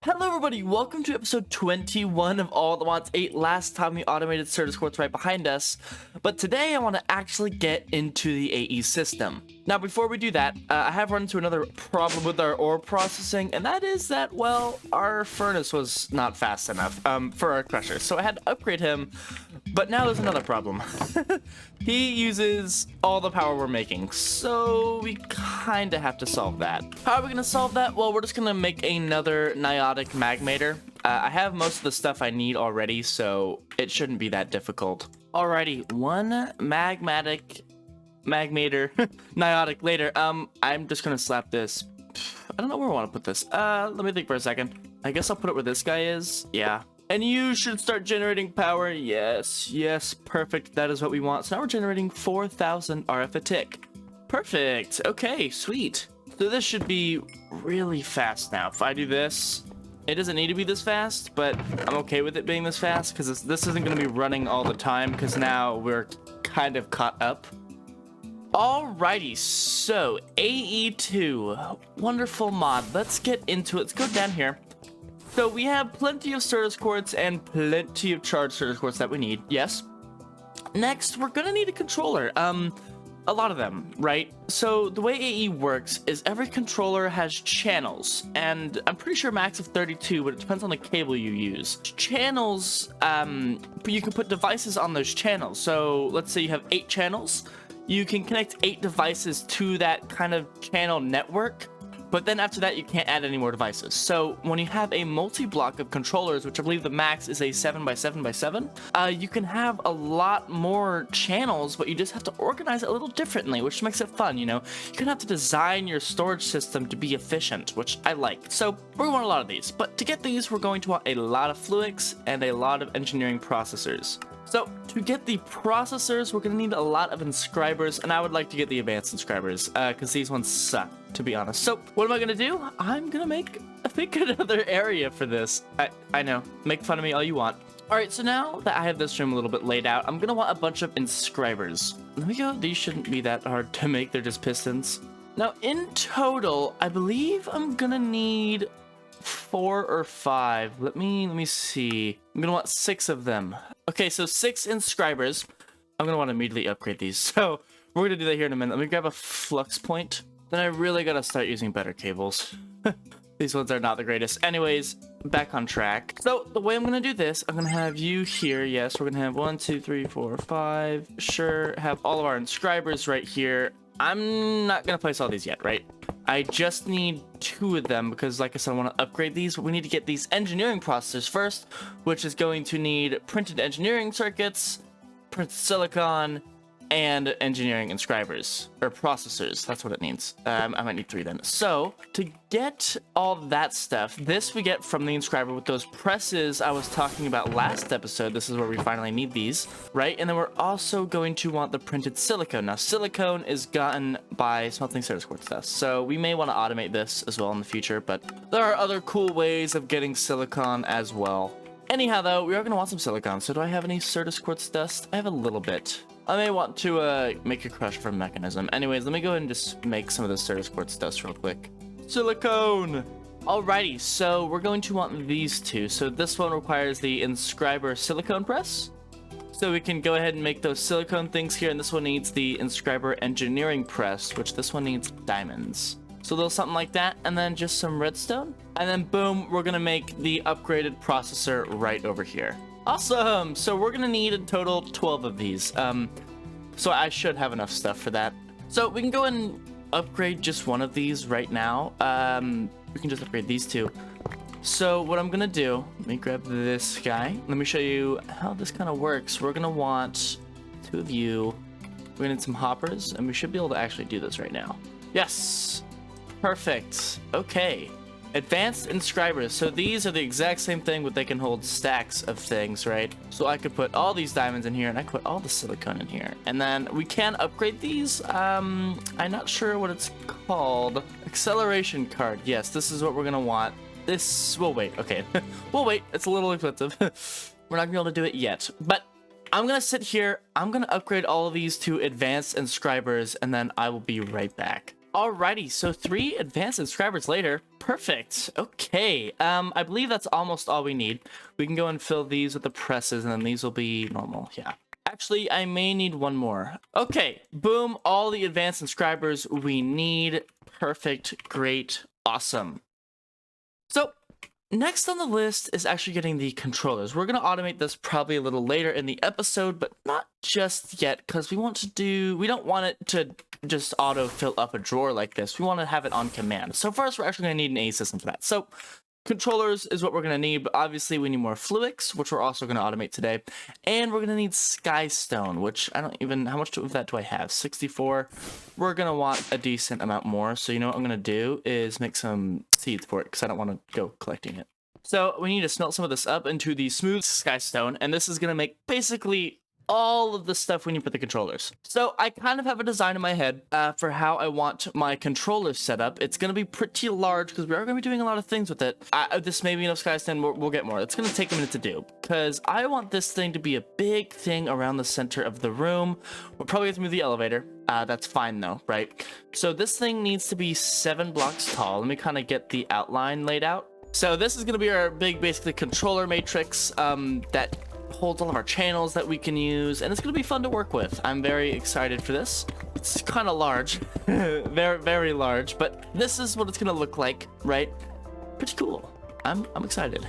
Hello everybody, welcome to episode 21 of All the Wants 8. Last time we automated Certus Quartz right behind us, but today I want to actually get into the AE system. Now before we do that, I have run into another problem with our ore processing, and that is that, well, our furnace was not fast enough for our crusher, so I had to upgrade him, but now there's another problem. He uses all the power we're making, so we kind of have to solve that. How are we going to solve that? Well, we're just going to make another Niotic magmator. I have most of the stuff I need already, so it shouldn't be that difficult. Alrighty, one magmator Niotic later. I'm just going to slap this. I don't know where I want to put this. Let me think for a second. I guess I'll put it where this guy is. Yeah. And you should start generating power. Yes, perfect. That is what we want. So now we're generating 4,000 RF a tick. Perfect. Okay, sweet. So this should be really fast now. If I do this, it doesn't need to be this fast, but I'm okay with it being this fast because this isn't going to be running all the time because now we're kind of caught up. Alrighty, so AE2, wonderful mod. Let's get into it. Let's go down here. So we have plenty of Certus Quartz and plenty of charged Certus Quartz that we need. Yes. Next, we're gonna need a controller. A lot of them, right? So the way AE works is every controller has channels, and I'm pretty sure max of 32, but it depends on the cable you use. Channels, you can put devices on those channels. So let's say you have 8 channels. You can connect 8 devices to that kind of channel network. But then after that, you can't add any more devices. So when you have a multi-block of controllers, which I believe the max is a 7x7x7, you can have a lot more channels, but you just have to organize it a little differently, which makes it fun, you know? You're gonna have to design your storage system to be efficient, which I like. So we're gonna want a lot of these. But to get these, we're going to want a lot of fluics and a lot of engineering processors. So to get the processors, we're going to need a lot of inscribers, and I would like to get the advanced inscribers because these ones suck, to be honest. So what am I going to do? I'm going to make, I think, another area for this. I know, make fun of me all you want. All right, so now that I have this room a little bit laid out, I'm going to want a bunch of inscribers. Let me go. These shouldn't be that hard to make. They're just pistons. Now, in total, I believe I'm going to need 4 or 5. Let me see. I'm gonna want 6 of them. Okay, so 6 inscribers. I'm gonna want to immediately upgrade these. So we're gonna do that here in a minute. Let me grab a flux point. Then I really gotta start using better cables. These ones are not the greatest. Anyways, back on track. So the way I'm gonna do this, I'm gonna have you here. Yes, we're gonna have 1, 2, 3, 4, 5. Sure, have all of our inscribers right here. I'm not gonna place all these yet, right? I just need 2 of them because, like I said, I want to upgrade these. But we need to get these engineering processors first, which is going to need printed engineering circuits, printed silicon, and engineering inscribers, or processors. That's what it needs. I might need 3 then. So to get all that stuff, this we get from the inscriber with those presses I was talking about last episode. This is where we finally need these, right? And then we're also going to want the printed silicone. Now, silicone is gotten by smelting Certus Quartz dust, so we may want to automate this as well in the future, but there are other cool ways of getting silicon as well. Anyhow, though, we are going to want some silicon. So do I have any Certus Quartz dust? I have a little bit. I may want to make a crush for mechanism. Anyways, let me go ahead and just make some of the Certus Quartz dust real quick. Silicone! Alrighty, so we're going to want these 2. So this one requires the inscriber silicone press. So we can go ahead and make those silicone things here, and this one needs the inscriber engineering press, which this one needs diamonds. So a little something like that, and then just some redstone. And then boom, we're gonna make the upgraded processor right over here. Awesome! So we're gonna need in total 12 of these. So I should have enough stuff for that. So we can go and upgrade just one of these right now. We can just upgrade these 2. So what I'm gonna do, let me grab this guy. Let me show you how this kind of works. We're gonna want 2 of you. We're gonna need some hoppers, and we should be able to actually do this right now. Yes! Perfect. Okay. Advanced inscribers. So these are the exact same thing, but they can hold stacks of things, right? So I could put all these diamonds in here, and I could put all the silicone in here. And then we can upgrade these. I'm not sure what it's called. Acceleration card. Yes, this is what we're gonna want. This, we'll wait. Okay. We'll wait. It's a little expensive. We're not gonna be able to do it yet. But I'm gonna sit here. I'm gonna upgrade all of these to advanced inscribers, and then I will be right back. Alrighty, so 3 advanced inscribers later, Perfect. Okay. I believe that's almost all we need. We can go and fill these with the presses, and then these will be normal. Yeah. Actually, I may need one more. Okay. Boom. All the advanced inscribers we need. Perfect. Great. Awesome. So, next on the list is actually getting the controllers. We're going to automate this probably a little later in the episode, but not just yet, because we don't want it to just auto fill up a drawer like this. We want to have it on command. So first, we're actually going to need an AE system for that. So controllers is what we're going to need, but obviously we need more Fluix, which we're also going to automate today. And we're going to need Skystone, which I don't even, how much of that do I have? 64. We're going to want a decent amount more. So you know what I'm going to do is make some seeds for it, because I don't want to go collecting it. So we need to smelt some of this up into the smooth Skystone, and this is going to make basically all of the stuff we need for the controllers. So I kind of have a design in my head for how I want my controllers set up. It's going to be pretty large because we are going to be doing a lot of things with it. This may be enough Skystone, we'll get more. It's going to take a minute to do because I want this thing to be a big thing around the center of the room. We'll probably have to move the elevator. That's fine though, right? So this thing needs to be 7 blocks tall. Let me kind of get the outline laid out. So this is going to be our big, basically controller matrix that holds all of our channels that we can use, and it's going to be fun to work with. I'm very excited for this. It's kind of large, very, very large, but this is what it's going to look like, right? Pretty cool. I'm excited.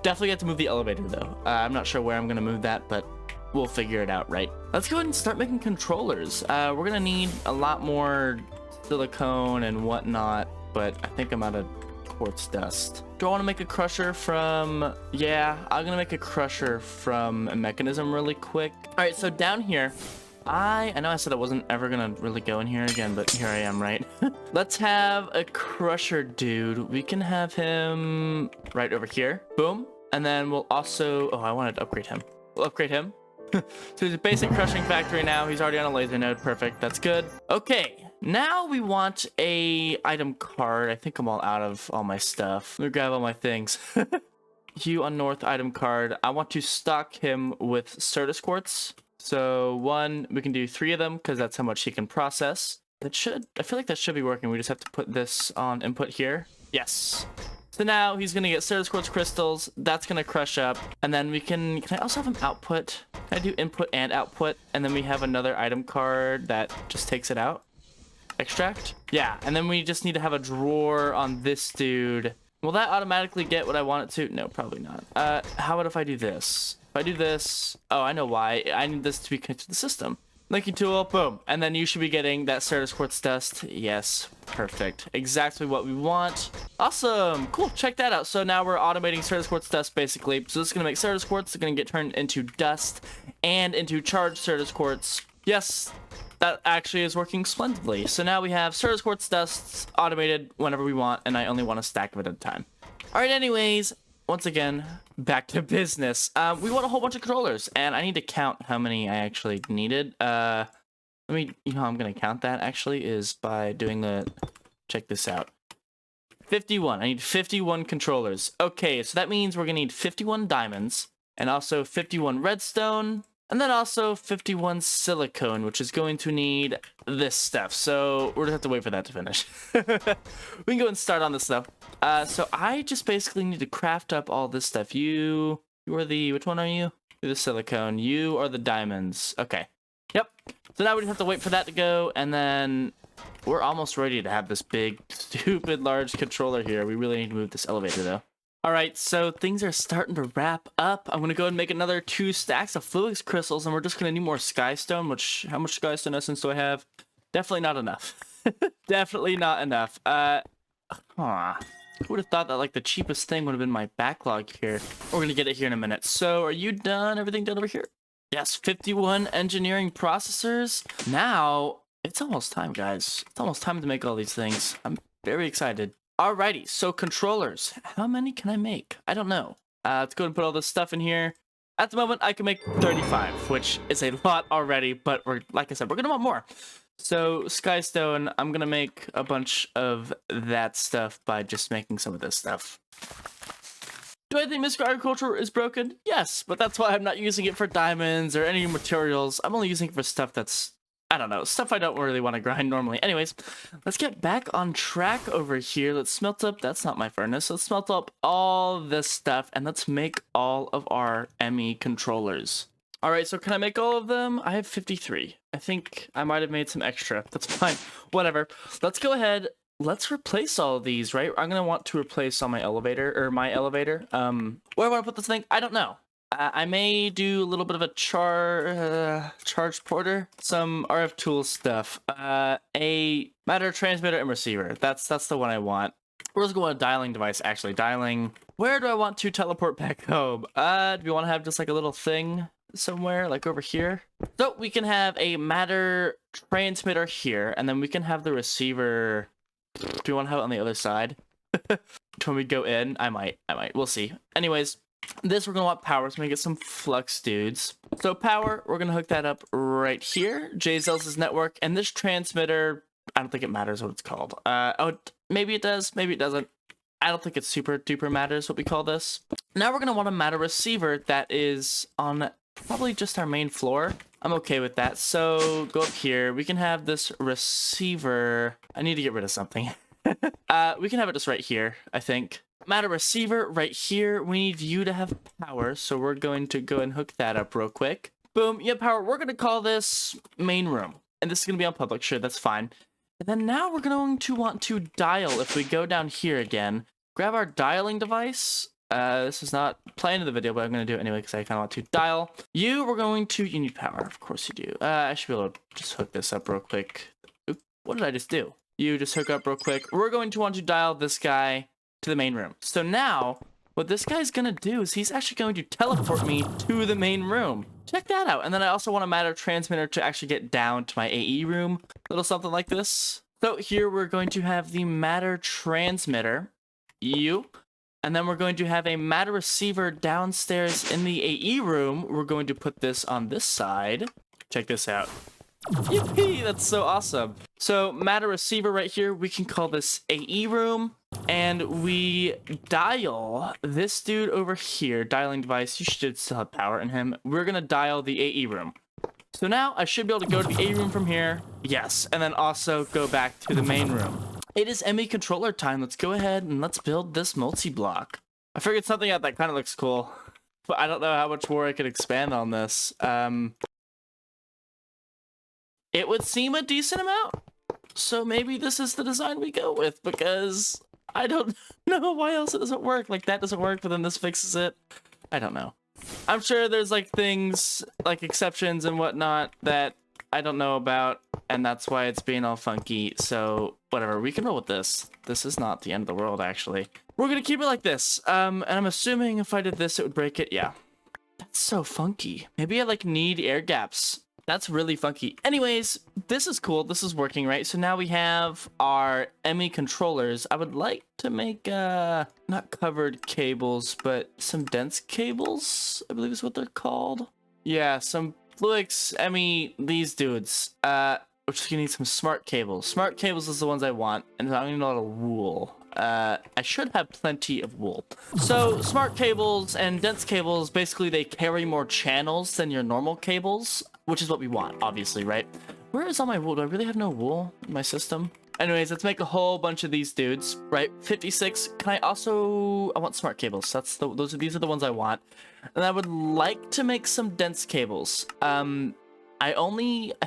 Definitely have to move the elevator though. I'm not sure where I'm going to move that, but we'll figure it out, right? Let's go ahead and start making controllers. We're going to need a lot more silicone and whatnot, but I think I'm out of quartz dust. Do I want to make a crusher from... Yeah, I'm gonna make a crusher from a mechanism really quick. All right, so down here, I know I said I wasn't ever gonna really go in here again, but here I am, right? Let's have a crusher dude. We can have him right over here. Boom. And then we'll also... Oh, I wanted to upgrade him. We'll upgrade him. So he's a basic crushing factory now. He's already on a laser node. Perfect. That's good. Okay. Now we want a item card. I think I'm all out of all my stuff. Let me grab all my things. You on North item card. I want to stock him with Certus quartz. So we can do 3 of them because that's how much he can process. I feel like that should be working. We just have to put this on input here. Yes. So now he's going to get Certus quartz crystals. That's going to crush up. And then can I also have him output? Can I do input and output? And then we have another item card that just takes it out. Extract? Yeah, and then we just need to have a drawer on this dude. Will that automatically get what I want it to? No, probably not. How about if I do this? If I do this... Oh, I know why. I need this to be connected to the system. Linking tool, boom. And then you should be getting that Certus quartz dust. Yes, perfect. Exactly what we want. Awesome. Cool, check that out. So now we're automating Certus quartz dust, basically. So this is going to make Certus quartz. It's going to get turned into dust and into charged Certus quartz. Yes, that actually is working splendidly. So now we have Certus quartz dust automated whenever we want, and I only want a stack of it at a time. All right, anyways, once again, back to business. We want a whole bunch of controllers, and I need to count how many I actually needed. How I'm gonna count that actually is by doing check this out. 51. I need 51 controllers. Okay, so that means we're gonna need 51 diamonds, and also 51 redstone, and then also 51 silicone, which is going to need this stuff. So we're gonna have to wait for that to finish. We can go and start on this stuff. So I just basically need to craft up all this stuff. You are which one are you? You're the silicone. You are the diamonds. Okay. Yep. So now we just have to wait for that to go, and then we're almost ready to have this big, stupid, large controller here. We really need to move this elevator though. All right, so things are starting to wrap up. I'm gonna go ahead and make another 2 stacks of Fluix crystals, and we're just gonna need more Skystone. How much Skystone essence do I have? Definitely not enough. Definitely not enough. Who would have thought that like the cheapest thing would have been my backlog here? We're gonna get it here in a minute. So are you done? Everything done over here? Yes, 51 engineering processors. Now it's almost time, guys. It's almost time to make all these things. I'm very excited. Alrighty, so controllers. How many can I make? I don't know. Let's go ahead and put all this stuff in here. At the moment, I can make 35, which is a lot already, but like I said, we're gonna want more. So Skystone, I'm gonna make a bunch of that stuff by just making some of this stuff. Do I think Mr. Agriculture is broken? Yes, but that's why I'm not using it for diamonds or any materials. I'm only using it for stuff that's I don't know, stuff I don't really want to grind normally. Anyways, let's get back on track over here. Let's smelt up, that's not my furnace. Let's smelt up all this stuff and let's make all of our ME controllers. All right, so can I make all of them? I have 53. I think I might have made some extra. That's fine, whatever. Let's go ahead. Let's replace all of these, right? I'm gonna want to replace all my elevator. Where do I want to put this thing? I don't know. I may do a little bit of a charge porter, some RF tool stuff, a matter transmitter and receiver. That's the one I want. We're just going to dialing device, actually. Dialing. Where do I want to teleport back home? Do we want to have just like a little thing somewhere, like over here? So we can have a matter transmitter here, and then we can have the receiver. Do we want to have it on the other side? When we go in, I might. We'll see. Anyways. This we're gonna want power, so we get some flux dudes. So power, we're gonna hook that up right here. JZL's network, and this transmitter, I don't think it matters what it's called. Oh, maybe it does, maybe it doesn't. I don't think it's super duper matters what we call this. Now we're gonna want a matter receiver that is on probably just our main floor. I'm okay with that. So go up here. We can have this receiver. I need to get rid of something. We can have it just right here, I think. Matter receiver right here. We need you to have power, so we're going to go and hook that up real quick. Boom, you have power. We're going to call this main room, and this is going to be on public. Sure, that's fine. And then now we're going to want to dial. If we go down here again, grab our dialing device. This is not planned in the video, but I'm going to do it anyway because I kind of want to dial. You need power. Of course you do. I should be able to just hook this up real quick. Oop, what did I just do? You just hook up real quick. We're going to want to dial this guy to the main room. So now what this guy's gonna do is he's actually going to teleport me to the main room. Check that out. And then I also want a matter transmitter to actually get down to my AE room, a little something like this. So here we're going to have the matter transmitter, and then we're going to have a matter receiver downstairs in the AE room. We're going to put this on this side. Check this out. Yippee, that's so awesome. So matter receiver right here, we can call this AE room, and we dial this dude over here, dialing device. You should still have power in him. We're gonna dial the AE room. So now I should be able to go to the AE room from here. Yes, and then also go back to the main room. It is ME controller time. Let's go ahead and let's build this multi-block. I figured something out that kind of looks cool, but I don't know how much more I could expand on this. It would seem a decent amount, so maybe this is the design we go with, because I don't know why else it doesn't work. Like, that doesn't work, but then this fixes it. I don't know. I'm sure there's, like, things, like, exceptions and whatnot that I don't know about, and that's why it's being all funky, so whatever. We can roll with this. This is not the end of the world, actually. We're gonna keep it like this, and I'm assuming if I did this, it would break it. Yeah. That's so funky. Maybe I, like, need air gaps. That's really funky. Anyways, this is cool. This is working, right? So now we have our ME controllers. I would like to make, not covered cables, but some dense cables, I believe is what they're called. Yeah, some Fluix ME, these dudes. We're just gonna need some smart cables. Smart cables is the ones I want, and I'm gonna need a lot of wool. I should have plenty of wool. So smart cables and dense cables, basically they carry more channels than your normal cables, which is what we want, obviously, right? Where is all my wool? Do I really have no wool in my system? Anyways, let's make a whole bunch of these dudes, right? 56. Can I also... I want smart cables. These are the ones I want. And I would like to make some dense cables. I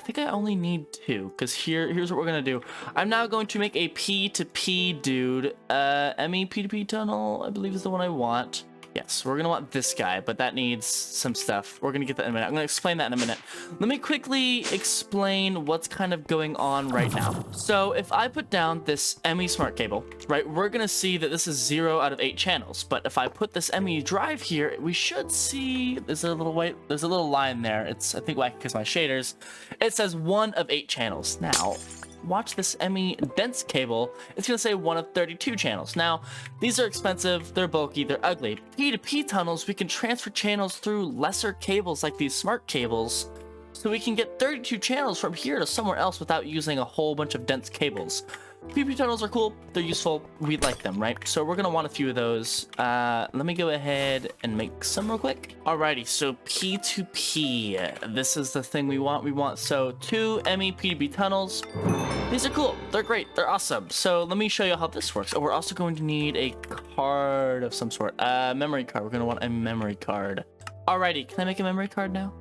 think I only need 2, because here's what we're gonna do. I'm now going to make a P2P dude. ME P2P tunnel, I believe is the one I want. Yes, we're gonna want this guy, but that needs some stuff. We're gonna get that in a minute. I'm gonna explain that in a minute. Let me quickly explain what's kind of going on right now. So if I put down this ME smart cable, right, we're gonna see that this is 0 out of 8 channels. But if I put this ME drive here, we should see there's a little line there. It's, I think, because my shaders. It says 1 of 8 channels. Now, watch this ME dense cable. It's gonna say 1 of 32 channels. Now, these are expensive, they're bulky, they're ugly. P2P tunnels, we can transfer channels through lesser cables like these smart cables, so we can get 32 channels from here to somewhere else without using a whole bunch of dense cables. PvP tunnels are cool. They're useful. We like them, right? So we're gonna want a few of those. Let me go ahead and make some real quick. Alrighty, so P2P. This is the thing we want. We want so 2 ME PvP tunnels. These are cool. They're great. They're awesome. So let me show you how this works. Oh, we're also going to need a card of some sort. Memory card. We're gonna want a memory card. Alrighty, can I make a memory card now?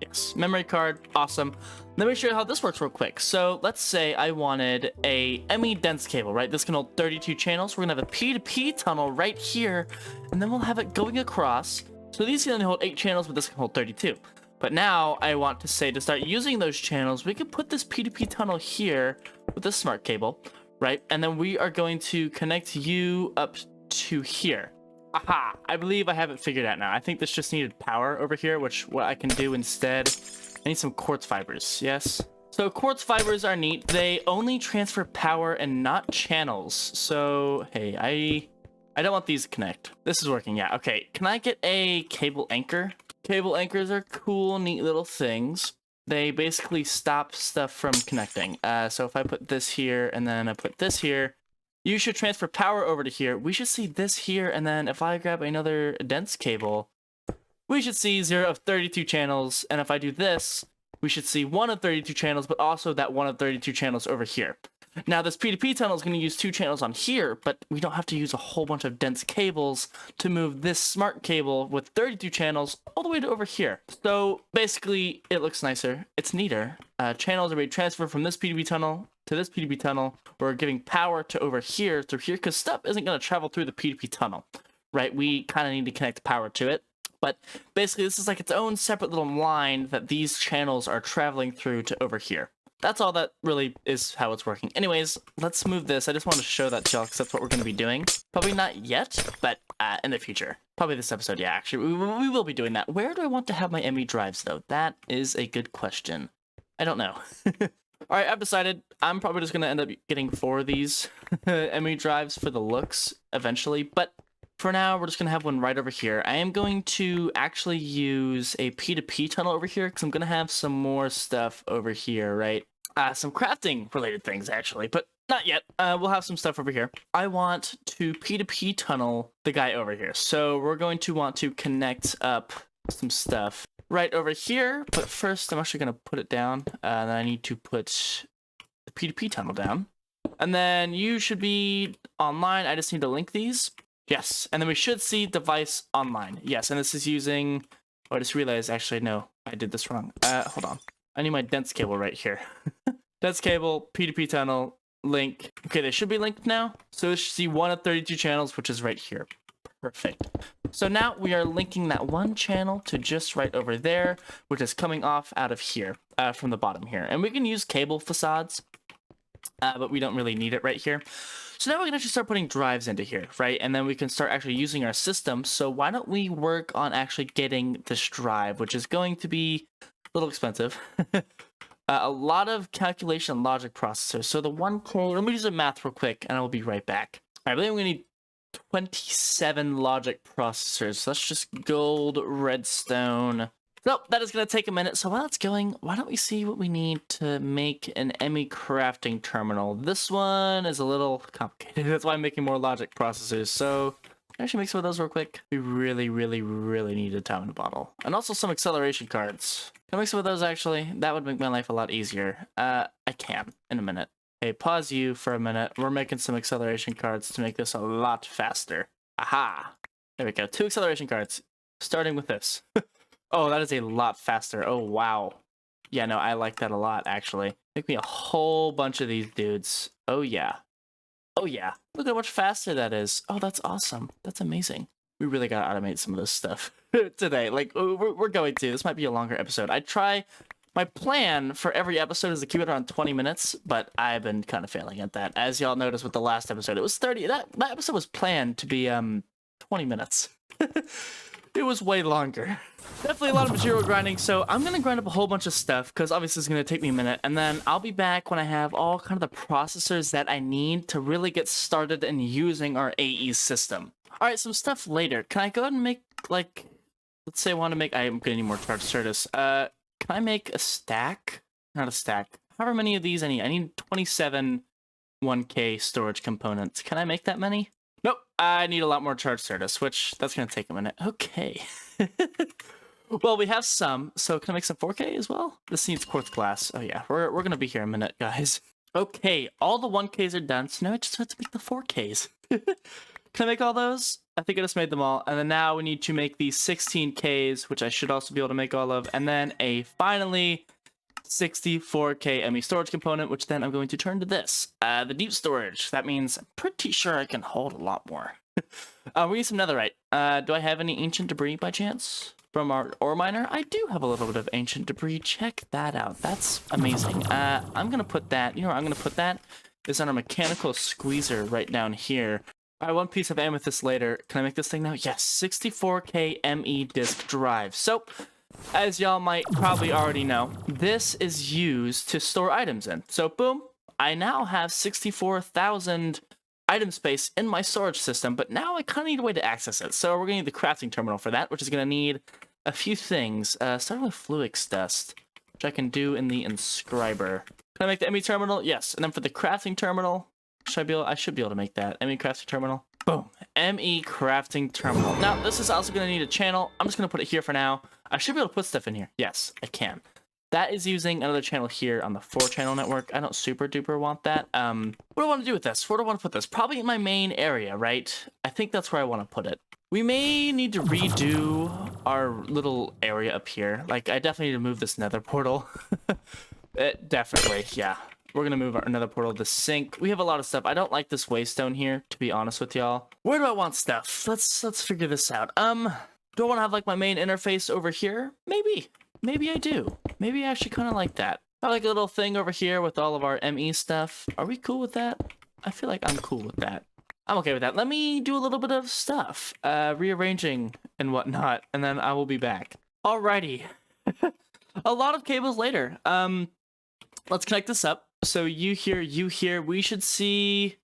Yes, memory card, awesome. Let me show you how this works real quick. So let's say I wanted a ME dense cable, right? This can hold 32 channels. We're gonna have a P2P tunnel right here, and then we'll have it going across. So these can only hold 8 channels, but this can hold 32. But now I want to say to start using those channels, we can put this P2P tunnel here with this smart cable, right? And then we are going to connect you up to here. Aha! I believe I have it figured out now. I think this just needed power over here, which what I can do instead, I need some quartz fibers, yes? So quartz fibers are neat. They only transfer power and not channels. So, hey, I don't want these to connect. This is working, yeah. Okay, can I get a cable anchor? Cable anchors are cool, neat little things. They basically stop stuff from connecting. So if I put this here and then I put this here, you should transfer power over to here. We should see this here, and then if I grab another dense cable, we should see 0 of 32 channels, and if I do this, we should see 1 of 32 channels, but also that 1 of 32 channels over here. Now, this P2P tunnel is going to use 2 channels on here, but we don't have to use a whole bunch of dense cables to move this smart cable with 32 channels all the way to over here. So basically, it looks nicer. It's neater. Channels are being transferred from this P2P tunnel to this P2P tunnel. We're giving power to over here through here because stuff isn't going to travel through the P2P tunnel, right? We kind of need to connect power to it. But basically, this is like its own separate little line that these channels are traveling through to over here. That's all that really is how it's working. Anyways, let's move this. I just wanted to show that to y'all because that's what we're going to be doing. Probably not yet, but in the future. Probably this episode, yeah, actually. We will be doing that. Where do I want to have my ME drives, though? That is a good question. I don't know. All right, I've decided I'm probably just going to end up getting 4 of these ME drives for the looks eventually. But for now, we're just going to have one right over here. I am going to actually use a P2P tunnel over here because I'm going to have some more stuff over here, right? Some crafting related things actually, but not yet. We'll have some stuff over here. I want to P2P tunnel the guy over here. So we're going to want to connect up some stuff right over here. But first I'm actually going to put it down. Then I need to put the P2P tunnel down. And then you should be online. I just need to link these. Yes. And then we should see device online. Yes. And this is using, oh, I just realized actually, no, I did this wrong. Hold on. I need my dense cable right here. Dense cable, P2P tunnel, link. Okay, they should be linked now. So it should see 1 of 32 channels, which is right here. Perfect. So now we are linking that one channel to just right over there, which is coming off out of here, from the bottom here. And we can use cable facades, but we don't really need it right here. So now we can actually start putting drives into here, right? And then we can start actually using our system. So why don't we work on actually getting this drive, which is going to be a little expensive. A lot of calculation logic processors. So the 1K, let me do some math real quick and I will be right back. I believe I'm going to need 27 logic processors. So that's just gold, redstone. So that is going to take a minute. So while it's going, why don't we see what we need to make an ME crafting terminal? This one is a little complicated. That's why I'm making more logic processors. So actually make some of those real quick. We really need a time in a bottle. And also some acceleration cards. Can I make some of those actually? That would make my life a lot easier. I can in a minute. Okay, pause you for a minute. We're making some acceleration cards to make this a lot faster. Aha! There we go. 2 acceleration cards. Starting with this. Oh, that is a lot faster. Oh, wow. Yeah, no, I like that a lot, actually. Make me a whole bunch of these dudes. Oh, yeah. Oh, yeah. Look at how much faster that is. Oh, that's awesome. That's amazing. We really gotta automate some of this stuff today. Like, we're going to. This might be a longer episode. My plan for every episode is to keep it around 20 minutes, but I've been kind of failing at that. As y'all noticed with the last episode, it was 30. That episode was planned to be 20 minutes. It was way longer. Definitely a lot of material grinding, so I'm gonna grind up a whole bunch of stuff because obviously it's gonna take me a minute, and then I'll be back when I have all kind of the processors that I need to really get started in using our AE system. All right, some stuff later. Can I go ahead and make, like, let's say I want to make, I'm gonna need more charge service. Can I make a stack? Not a stack. However many of these I need. I need 27 1K storage components. Can I make that many? Nope. I need a lot more charge service, which that's going to take a minute. Okay. Well, we have some, so can I make some 4K as well? This needs quartz glass. Oh yeah, we're going to be here in a minute, guys. Okay, all the 1Ks are done, so now I just have to make the 4Ks. Can I make all those? I think I just made them all. And then now we need to make these 16Ks, which I should also be able to make all of. And then a finally 64K ME storage component, which then I'm going to turn to this. The deep storage. That means I'm pretty sure I can hold a lot more. We need some netherite. Do I have any ancient debris by chance? From our ore miner, I do have a little bit of ancient debris. Check that out. That's amazing. I'm going to put that, you know where I'm going to put that? Is on our mechanical squeezer right down here. All right, one piece of amethyst later. Can I make this thing now? Yes, 64K ME disk drive. So, as y'all might probably already know, this is used to store items in. So, boom, I now have 64,000 item space in my storage system, but now I kind of need a way to access it. So we're going to need the crafting terminal for that, which is going to need a few things. Starting with fluix dust, which I can do in the inscriber. Can I make the ME terminal? Yes. And then for the crafting terminal, I should be able to make that. ME crafting terminal. Boom. ME crafting terminal. Now, this is also going to need a channel. I'm just going to put it here for now. I should be able to put stuff in here. Yes, I can. That is using another channel here on the 4-channel network. I don't super duper want that. What do I want to do with this? Where do I want to put this? Probably in my main area, right? I think that's where I want to put it. We may need to redo our little area up here. Like, I definitely need to move this nether portal. Definitely, yeah. We're going to move our nether portal, the sink. We have a lot of stuff. I don't like this waystone here, to be honest with y'all. Where do I want stuff? Let's figure this out. Do I want to have, like, my main interface over here? Maybe. Maybe I do. Maybe I actually kind of like that. I like a little thing over here with all of our ME stuff. Are we cool with that? I feel like I'm cool with that. I'm okay with that. Let me do a little bit of stuff. Rearranging and whatnot, and then I will be back. Alrighty. A lot of cables later. Let's connect this up. So you here. We should see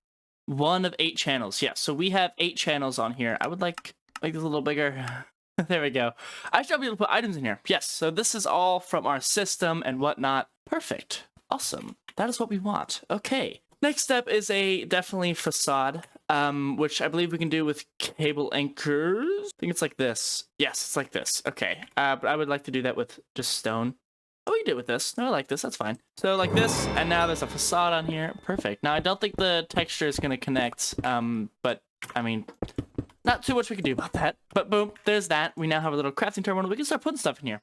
1 of 8 channels. Yeah, so we have 8 channels on here. I would like make this a little bigger. There we go. I should be able to put items in here. Yes, so this is all from our system and whatnot. Perfect. Awesome. That is what we want. Okay. Next step is a definitely facade, which I believe we can do with cable anchors. I think it's like this. Yes, it's like this. Okay. But I would like to do that with just stone. Oh, we can do it with this. No, I like this. That's fine. So like this, and now there's a facade on here. Perfect. Now, I don't think the texture is going to connect, but, I mean... Not too much we can do about that, but boom, there's that. We now have a little crafting terminal. We can start putting stuff in here.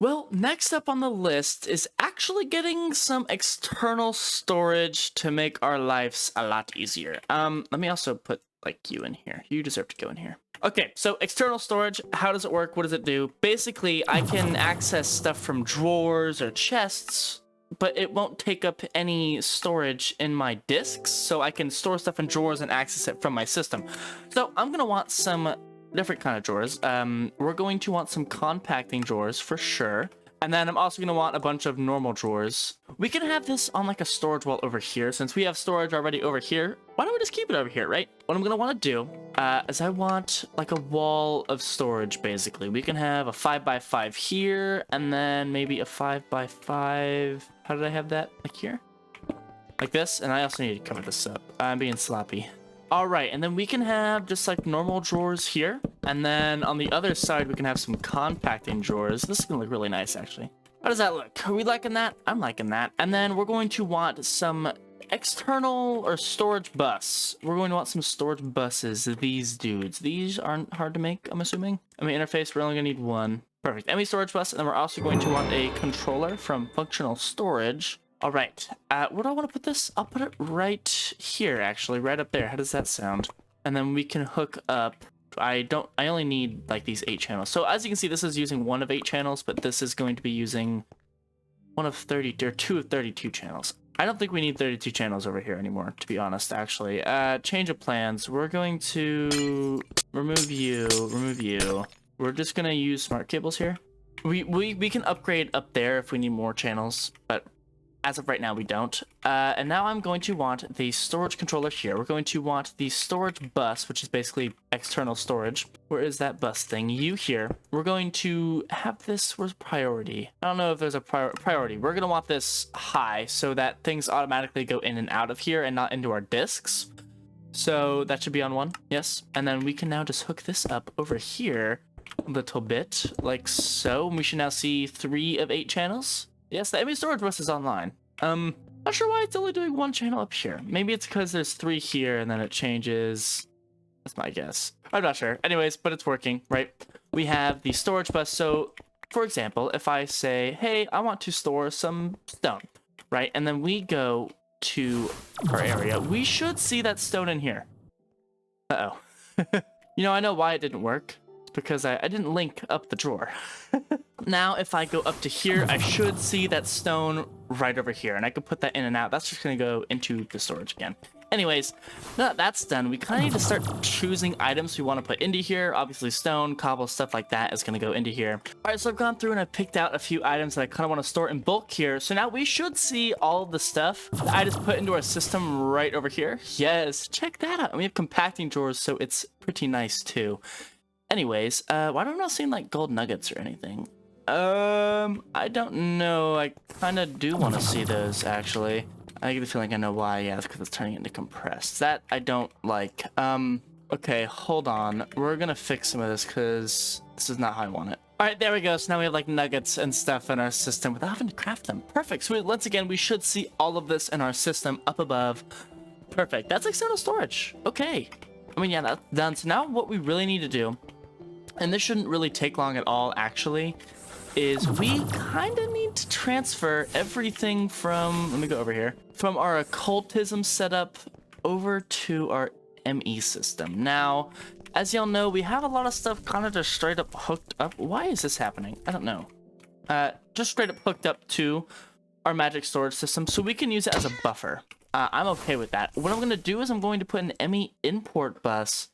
Well, next up on the list is actually getting some external storage to make our lives a lot easier. Let me also put, like, you in here. You deserve to go in here. Okay, so external storage, how does it work? What does it do? Basically, I can access stuff from drawers or chests, but it won't take up any storage in my disks, so I can store stuff in drawers and access it from my system. So I'm going to want some different kind of drawers. We're going to want some compacting drawers for sure. And then I'm also going to want a bunch of normal drawers. We can have this on like a storage wall over here. Since we have storage already over here, why don't we just keep it over here, right? What I'm going to want to do is I want like a wall of storage, basically. We can have a 5x5 here, and then maybe a 5x5. How did I have that? Like here? Like this? And I also need to cover this up. I'm being sloppy. All right, and then we can have just like normal drawers here. And then on the other side, we can have some compacting drawers. This is gonna look really nice, actually. How does that look? Are we liking that? I'm liking that. And then we're going to want some external or storage bus. We're going to want some storage buses, these dudes. These aren't hard to make, I'm assuming. I mean, interface, we're only gonna need 1. Perfect, ME storage bus, and then we're also going to want a controller from functional storage. All right, where do I want to put this? I'll put it right here, actually, right up there. How does that sound? And then we can hook up. I only need like these 8 channels. So as you can see, this is using 1 of 8 channels, but this is going to be using 1 of 30 or 2 of 32 channels. I don't think we need 32 channels over here anymore, to be honest, actually. Change of plans. We're going to remove you. We're just gonna use smart cables here. We can upgrade up there if we need more channels, but as of right now, we don't. And now I'm going to want the storage controller here. We're going to want the storage bus, which is basically external storage. Where is that bus thing? You here. We're going to have this, where's priority? I don't know if there's a priority. We're going to want this high so that things automatically go in and out of here and not into our disks. So that should be on 1, yes. And then we can now just hook this up over here a little bit, like so. And we should now see 3 of 8 channels. Yes, the ME storage bus is online. Not sure why it's only doing 1 channel up here. Maybe it's because there's 3 here and then it changes. That's my guess. I'm not sure. Anyways, but it's working, right? We have the storage bus. So, for example, if I say, hey, I want to store some stone, right? And then we go to our area, we should see that stone in here. Uh-oh. You know, I know why it didn't work. It's because I didn't link up the drawer. Now, if I go up to here, I should see that stone right over here, and I can put that in and out. That's just going to go into the storage again. Anyways, now that that's done, we kind of need to start choosing items we want to put into here. Obviously, stone, cobble, stuff like that is going to go into here. All right, so I've gone through and I've picked out a few items that I kind of want to store in bulk here. So now we should see all of the stuff that I just put into our system right over here. Yes, check that out. And we have compacting drawers, so it's pretty nice too. Anyways, why don't I not seeing like gold nuggets or anything? I don't know. I kind of do want to see those, actually. I get the feeling I know why. Yeah, it's because it's turning into compressed. That I don't like. Okay, hold on. We're gonna fix some of this because this is not how I want it. All right, there we go. So now we have like nuggets and stuff in our system without having to craft them. Perfect. So once again, we should see all of this in our system up above. Perfect. That's external storage. Okay. I mean, yeah, that's done. So now what we really need to do, and this shouldn't really take long at all, actually, is we kind of need to transfer everything from, let me go over here, from our occultism setup over to our ME system. Now, as y'all know, we have a lot of stuff kind of just straight up hooked up. Why is this happening? I don't know. Just straight up hooked up to our magic storage system, so we can use it as a buffer. I'm okay with that. What I'm going to do is I'm going to put an ME import bus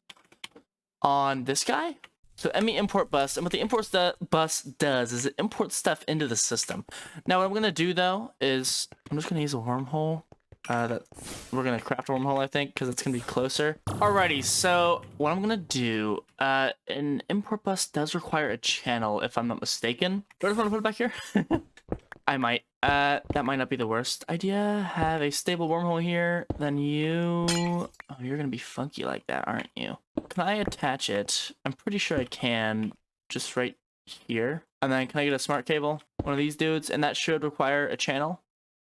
on this guy. So ME import bus, and what the import bus does is it imports stuff into the system. Now what I'm going to do though is I'm just going to use a wormhole. That we're going to craft a wormhole, I think, because it's going to be closer. Alrighty, so what I'm going to do, an import bus does require a channel, if I'm not mistaken. Do I just want to put it back here? I might. That might not be the worst idea. Have a stable wormhole here. Then you... Oh, you're going to be funky like that, aren't you? Can I attach it? I'm pretty sure I can. Just right here. And then can I get a smart cable? One of these dudes. And that should require a channel.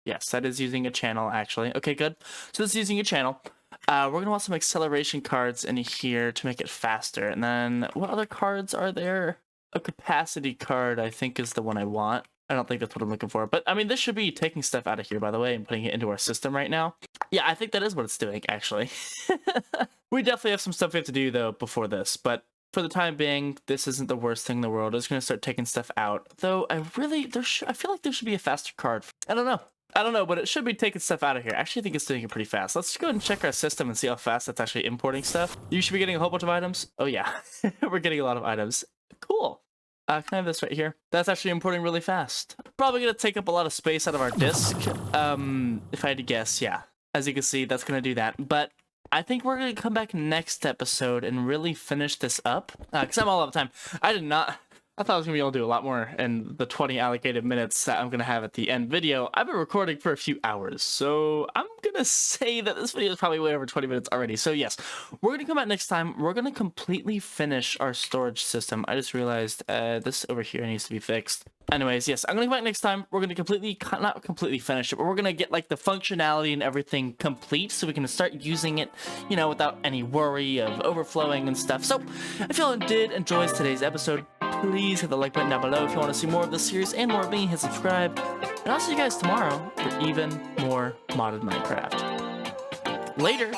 Yes, that is using a channel, actually. Okay, good. So this is using a channel. We're going to want some acceleration cards in here to make it faster. And then what other cards are there? A capacity card, I think, is the one I want. I don't think that's what I'm looking for. But, I mean, this should be taking stuff out of here, by the way, and putting it into our system right now. Yeah, I think that is what it's doing, actually. We definitely have some stuff we have to do, though, before this. But for the time being, this isn't the worst thing in the world. It's going to start taking stuff out. Though, I feel like there should be a faster card. I don't know, but it should be taking stuff out of here. I actually think it's doing it pretty fast. Let's go ahead and check our system and see how fast it's actually importing stuff. You should be getting a whole bunch of items. Oh, yeah. We're getting a lot of items. Cool. Can I have this right here? That's actually importing really fast. Probably going to take up a lot of space out of our disk. If I had to guess, yeah. As you can see, that's going to do that. But I think we're going to come back next episode and really finish this up. Because I'm all out of time. I thought I was going to be able to do a lot more in the 20 allocated minutes that I'm going to have at the end video. I've been recording for a few hours, so I'm going to say that this video is probably way over 20 minutes already. So yes, we're going to come out next time. We're going to completely finish our storage system. I just realized this over here needs to be fixed. Anyways, yes, I'm going to come back next time. We're going to not completely finish it, but we're going to get like the functionality and everything complete so we can start using it, you know, without any worry of overflowing and stuff. So if y'all did enjoy today's episode, please hit the like button down below if you want to see more of this series and more of me. Hit subscribe, and I'll see you guys tomorrow for even more modded Minecraft. Later!